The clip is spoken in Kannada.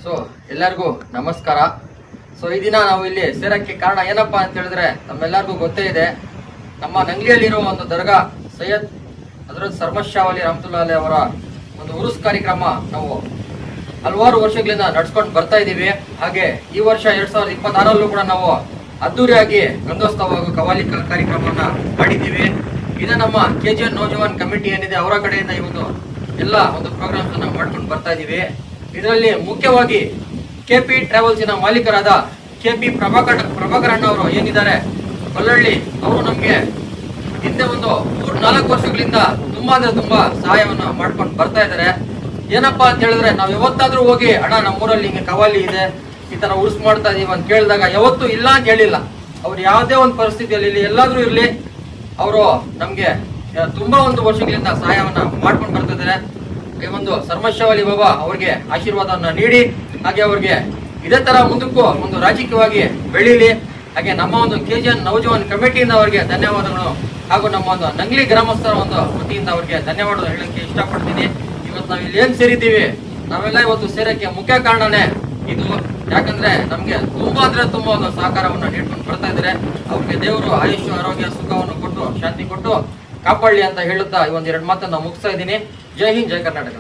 ಸೊ ಎಲ್ಲರಿಗೂ ನಮಸ್ಕಾರ. ಸೊ ಈ ದಿನ ನಾವು ಇಲ್ಲಿ ಸೇರಕ್ಕೆ ಕಾರಣ ಏನಪ್ಪಾ ಅಂತ ಹೇಳಿದ್ರೆ ನಮ್ಮೆಲ್ಲರಿಗೂ ಗೊತ್ತೇ ಇದೆ. ನಮ್ಮ ನಂಗ್ಲಿಯಲ್ಲಿರುವ ಒಂದು ದರ್ಗಾ ಸೈಯದ್ ಹಜರತ್ ಸರ್ಮದ್ ಶಾ ವಲಿ ರಹಮತುಲ್ಲಾಹಿ ಅಲೈಹಿ ಅವರ ಒಂದು ಉರುಸ್ ಕಾರ್ಯಕ್ರಮ ನಾವು ಹಲವಾರು ವರ್ಷಗಳಿಂದ ನಡ್ಸ್ಕೊಂಡು ಬರ್ತಾ ಇದ್ದೀವಿ. ಹಾಗೆ ಈ ವರ್ಷ 2026 ಕೂಡ ನಾವು ಅದ್ದೂರಿಯಾಗಿ ಗಂಧೋತ್ಸವ ಹಾಗೂ ಕವಾಲಿ ಕಾರ್ಯಕ್ರಮವನ್ನ ಮಾಡಿದ್ದೀವಿ. ಇದು ನಮ್ಮ KGN ನೌಜವಾನ್ ಕಮಿಟಿ ಏನಿದೆ ಅವರ ಕಡೆಯಿಂದ ಇವತ್ತು ಎಲ್ಲ ಒಂದು ಪ್ರೋಗ್ರಾಮ್ಸ್ ಅನ್ನ ಮಾಡ್ಕೊಂಡು ಬರ್ತಾ ಇದ್ದೀವಿ. ಇದರಲ್ಲಿ ಮುಖ್ಯವಾಗಿ KP ಟ್ರಾವೆಲ್ಸಿನ ಮಾಲೀಕರಾದ KP ಪ್ರಭಾಕರ್ ಅಣ್ಣ ಅವರು ಏನಿದ್ದಾರೆ ಬಲ್ಲಳ್ಳಿ, ಅವರು ನಮ್ಗೆ ಹಿಂದೆ ಒಂದು 4 ವರ್ಷಗಳಿಂದ ತುಂಬಾ ಅಂದ್ರೆ ತುಂಬಾ ಸಹಾಯವನ್ನು ಮಾಡ್ಕೊಂಡು ಬರ್ತಾ ಇದ್ದಾರೆ. ಏನಪ್ಪಾ ಅಂತ ಹೇಳಿದ್ರೆ ನಾವು ಯಾವತ್ತಾದ್ರೂ ಹೋಗಿ ಅಣ್ಣ ನಮ್ಮೂರಲ್ಲಿ ಹಿಂಗೆ ಕವಾಲಿ ಇದೆ, ಈ ತರ ಉರ್ಸ್ ಮಾಡ್ತಾ ಇದೀವಿ ಅಂತ ಕೇಳಿದಾಗ ಯಾವತ್ತೂ ಇಲ್ಲ ಅಂತ ಹೇಳಿಲ್ಲ. ಅವ್ರು ಯಾವುದೇ ಒಂದು ಪರಿಸ್ಥಿತಿಯಲ್ಲಿ ಎಲ್ಲಾದ್ರೂ ಇರ್ಲಿ ಅವರು ನಮ್ಗೆ ತುಂಬಾ ಒಂದು ವರ್ಷಗಳಿಂದ ಸಹಾಯವನ್ನ ಮಾಡ್ಕೊಂಡು ಬರ್ತಾ ಇದ್ದಾರೆ. ಒಂದು ಸರ್ಮದ್ ಶಾ ವಲಿ ಬಾಬಾ ಅವ್ರಿಗೆ ಆಶೀರ್ವಾದವನ್ನ ನೀಡಿ ಹಾಗೆ ಅವ್ರಿಗೆ ಇದೇ ತರ ಮುಂದಕ್ಕೂ ಒಂದು ರಾಜಕೀಯವಾಗಿ ಬೆಳೀಲಿ. ಹಾಗೆ ನಮ್ಮ ಒಂದು KGN ನೌಜವಾನ್ ಕಮಿಟಿಯಿಂದ ಅವರಿಗೆ ಧನ್ಯವಾದಗಳು ಹಾಗೂ ನಮ್ಮ ಒಂದು ನಂಗ್ಲಿ ಗ್ರಾಮಸ್ಥರ ಒಂದು ವತಿಯಿಂದ ಅವ್ರಿಗೆ ಧನ್ಯವಾದ ಹೇಳಕ್ಕೆ ಇಷ್ಟಪಡ್ತೀನಿ. ಇವತ್ತು ನಾವು ಇಲ್ಲಿ ಏನ್ ಸೇರಿದ್ದೀವಿ, ನಾವೆಲ್ಲ ಇವತ್ತು ಸೇರಕ್ಕೆ ಮುಖ್ಯ ಕಾರಣನೇ ಇದು. ಯಾಕಂದ್ರೆ ನಮ್ಗೆ ತುಂಬಾ ಅಂದ್ರೆ ತುಂಬಾ ಒಂದು ಸಹಕಾರವನ್ನು ನೀಡ್ಕೊಂಡು ಬರ್ತಾ ಇದ್ದಾರೆ. ಅವ್ರಿಗೆ ದೇವರು ಆಯುಷ್ ಆರೋಗ್ಯ ಸುಖವನ್ನು ಕೊಟ್ಟು ಶಾಂತಿ ಕೊಟ್ಟು ಕಾಪಾಡಲಿ ಅಂತ ಹೇಳುತ್ತಾ ಈ ಒಂದೆರಡು ಮಾತನ್ನ ಮುಗಿಸ್ತಾ ಇದ್ದೀನಿ. ಜೈ ಹಿಂದ್, ಜೈ ಕರ್ನಾಟಕ.